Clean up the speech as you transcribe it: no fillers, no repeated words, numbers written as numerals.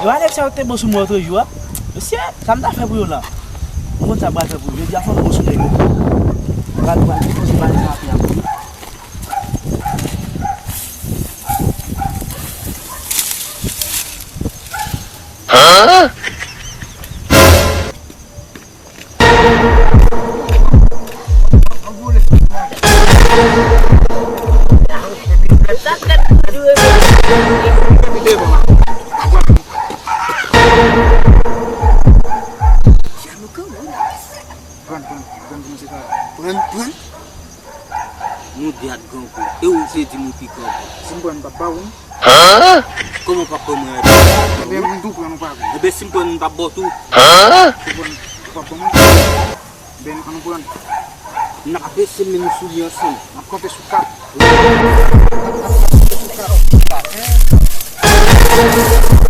Eu allez ça te bon sur moto joie. C'est ça m'a fait pour là. On ça battre pour. Je dis à fond bon sur les gars. Va voir ce qui va faire. Hein? Puan. Mudiat gongku. Eu sei de mupiko. Simpan babau. Hã? Como papa mo? Bem muito plano pago. Ebe simpon babo tu. Hã? Simpan babau. Bem anu puan. Nak abe semenu sulia sen. Nak kontes suka. Suka.